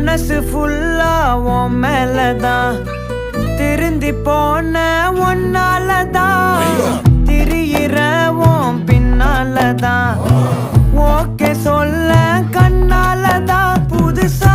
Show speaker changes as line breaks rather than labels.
மனசு ஃபுல்லா உன் மேலதான் திருந்தி போன ஒன்னாலதான் திரியிற உன் பின்னாலதான் ஓகே சொல்ல கண்ணாலதான் புதுசா